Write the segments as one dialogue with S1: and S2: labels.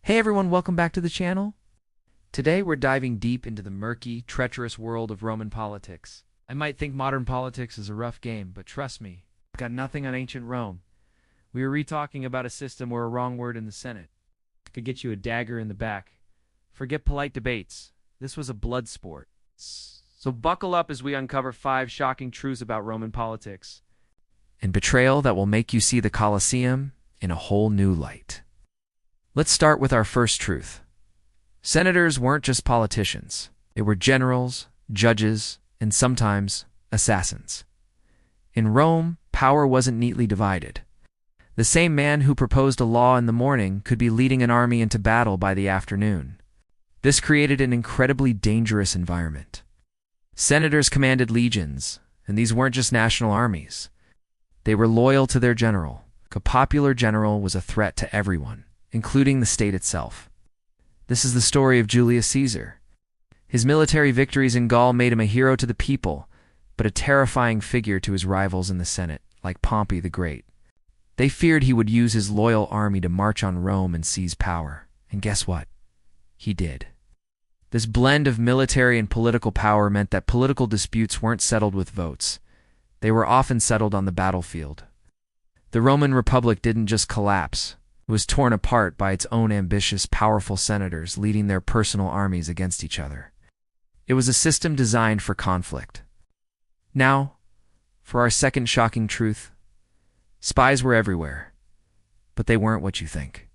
S1: Hey everyone, welcome back to the channel. Today we're diving deep into the murky, treacherous world of Roman politics. I might think modern politics is a rough game, but trust me, I've got nothing on ancient Rome. We were re-talking about a system where a wrong word in the Senate could get you a dagger in the back. Forget polite debates. This was a blood sport. So buckle up as we uncover 5 shocking truths about Roman politics and betrayal that will make you see the Colosseum in a whole new light. Let's start with our first truth. Senators weren't just politicians. They were generals, judges, and sometimes assassins. In Rome, power wasn't neatly divided. The same man who proposed a law in the morning could be leading an army into battle by the afternoon. This created an incredibly dangerous environment. Senators commanded legions, and these weren't just national armies. They were loyal to their general. A popular general was a threat to everyone, including the state itself. This is the story of Julius Caesar. His military victories in Gaul made him a hero to the people, but a terrifying figure to his rivals in the Senate, like Pompey the Great. They feared he would use his loyal army to march on Rome and seize power. And guess what? He did. This blend of military and political power meant that political disputes weren't settled with votes. They were often settled on the battlefield. The Roman Republic didn't just collapse. It was torn apart by its own ambitious, powerful senators leading their personal armies against each other. It was a system designed for conflict. Now, for our second shocking truth. Spies were everywhere, but they weren't what you think.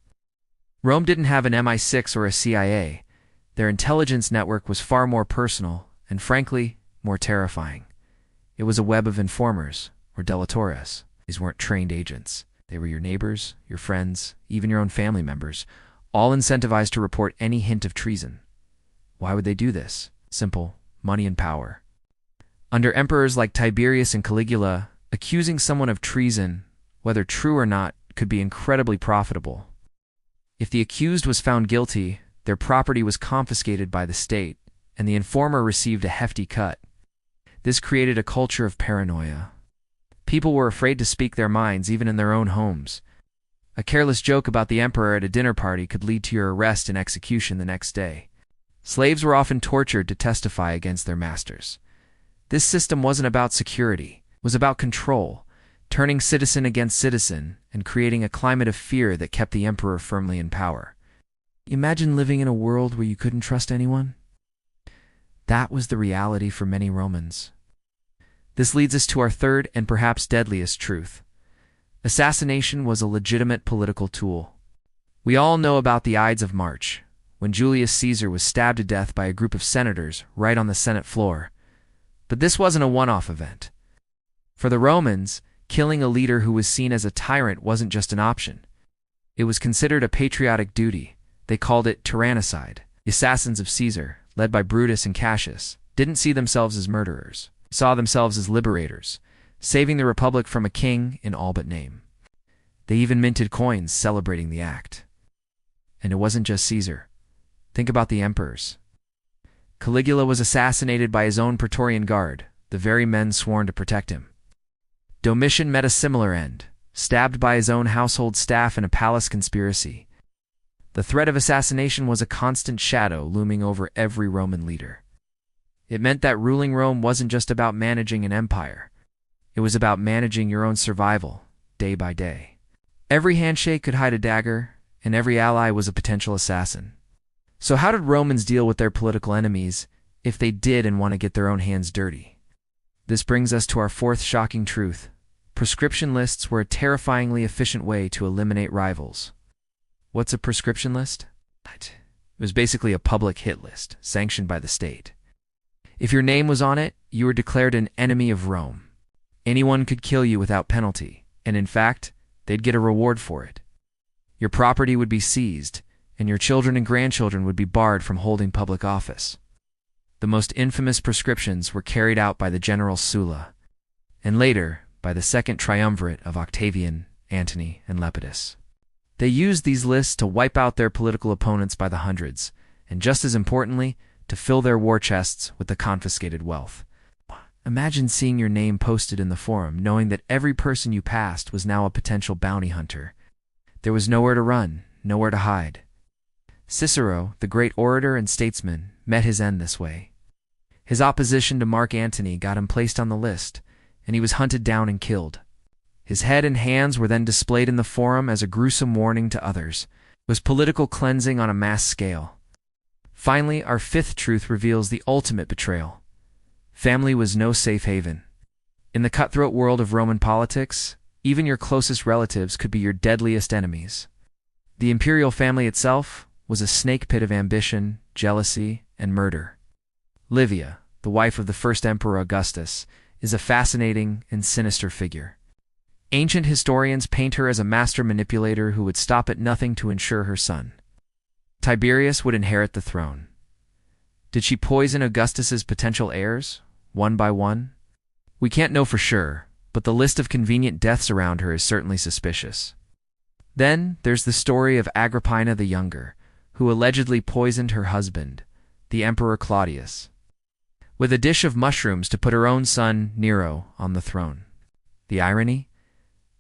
S1: Rome didn't have an MI6 or a CIA. Their intelligence network was far more personal and, frankly, more terrifying. It was a web of informers, or delatores. These weren't trained agents. They were your neighbors, your friends, even your own family members, all incentivized to report any hint of treason. Why would they do this? Simple: money and power. Under emperors like Tiberius and Caligula, accusing someone of treason, whether true or not, could be incredibly profitable. If the accused was found guilty, their property was confiscated by the state, and the informer received a hefty cut. This created a culture of paranoia. People were afraid to speak their minds even in their own homes. A careless joke about the emperor at a dinner party could lead to your arrest and execution the next day. Slaves were often tortured to testify against their masters. This system wasn't about security. It was about control, turning citizen against citizen and creating a climate of fear that kept the emperor firmly in power. Imagine living in a world where you couldn't trust anyone. That was the reality for many Romans. This leads us to our third and perhaps deadliest truth. Assassination was a legitimate political tool. We all know about the Ides of March, when Julius Caesar was stabbed to death by a group of senators right on the Senate floor. But this wasn't a one-off event. For the Romans, killing a leader who was seen as a tyrant wasn't just an option. It was considered a patriotic duty. They called it tyrannicide. The assassins of Caesar, led by Brutus and Cassius, didn't see themselves as murderers. Saw themselves as liberators, saving the Republic from a king in all but name. They even minted coins celebrating the act. And it wasn't just Caesar. Think about the emperors. Caligula was assassinated by his own Praetorian Guard, the very men sworn to protect him. Domitian met a similar end, stabbed by his own household staff in a palace conspiracy. The threat of assassination was a constant shadow looming over every Roman leader. It meant that ruling Rome wasn't just about managing an empire. It was about managing your own survival, day by day. Every handshake could hide a dagger, and every ally was a potential assassin. So how did Romans deal with their political enemies, if they did and want to get their own hands dirty? This brings us to our fourth shocking truth. Proscription lists were a terrifyingly efficient way to eliminate rivals. What's a proscription list? It was basically a public hit list, sanctioned by the state. If your name was on it, you were declared an enemy of Rome. Anyone could kill you without penalty, and in fact, they'd get a reward for it. Your property would be seized, and your children and grandchildren would be barred from holding public office. The most infamous proscriptions were carried out by the general Sulla, and later by the second triumvirate of Octavian, Antony, and Lepidus. They used these lists to wipe out their political opponents by the hundreds, and just as importantly, to fill their war chests with the confiscated wealth. Imagine seeing your name posted in the forum, knowing that every person you passed was now a potential bounty hunter. There was nowhere to run, nowhere to hide. Cicero, the great orator and statesman, met his end this way. His opposition to Mark Antony got him placed on the list, and he was hunted down and killed. His head and hands were then displayed in the forum as a gruesome warning to others. It was political cleansing on a mass scale. Finally, our fifth truth reveals the ultimate betrayal. Family was no safe haven. In the cutthroat world of Roman politics, even your closest relatives could be your deadliest enemies. The imperial family itself was a snake pit of ambition, jealousy, and murder. Livia, the wife of the first emperor Augustus, is a fascinating and sinister figure. Ancient historians paint her as a master manipulator who would stop at nothing to ensure her son, Tiberius, would inherit the throne. Did she poison Augustus's potential heirs, one by one? We can't know for sure, but the list of convenient deaths around her is certainly suspicious. Then there's the story of Agrippina the Younger, who allegedly poisoned her husband, the Emperor Claudius, with a dish of mushrooms to put her own son, Nero, on the throne. The irony?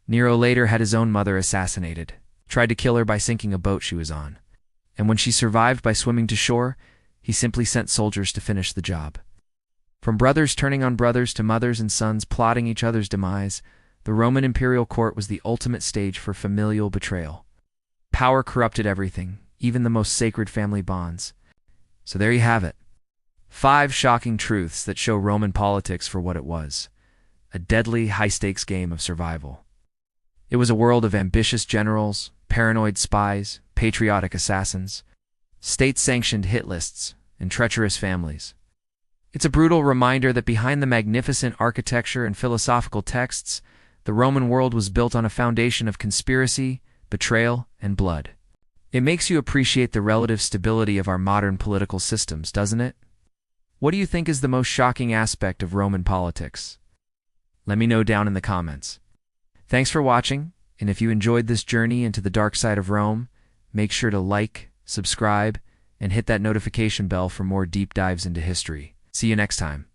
S1: Nero later had his own mother assassinated, tried to kill her by sinking a boat she was on, and when she survived by swimming to shore, he simply sent soldiers to finish the job. From brothers turning on brothers to mothers and sons plotting each other's demise, the Roman imperial court was the ultimate stage for familial betrayal. Power corrupted everything, even the most sacred family bonds. So there you have it. 5 shocking truths that show Roman politics for what it was: a deadly, high-stakes game of survival. It was a world of ambitious generals, paranoid spies, patriotic assassins, state-sanctioned hit lists, and treacherous families. It's a brutal reminder that behind the magnificent architecture and philosophical texts, the Roman world was built on a foundation of conspiracy, betrayal, and blood. It makes you appreciate the relative stability of our modern political systems, doesn't it? What do you think is the most shocking aspect of Roman politics? Let me know down in the comments. Thanks for watching, and if you enjoyed this journey into the dark side of Rome, make sure to like, subscribe, and hit that notification bell for more deep dives into history. See you next time.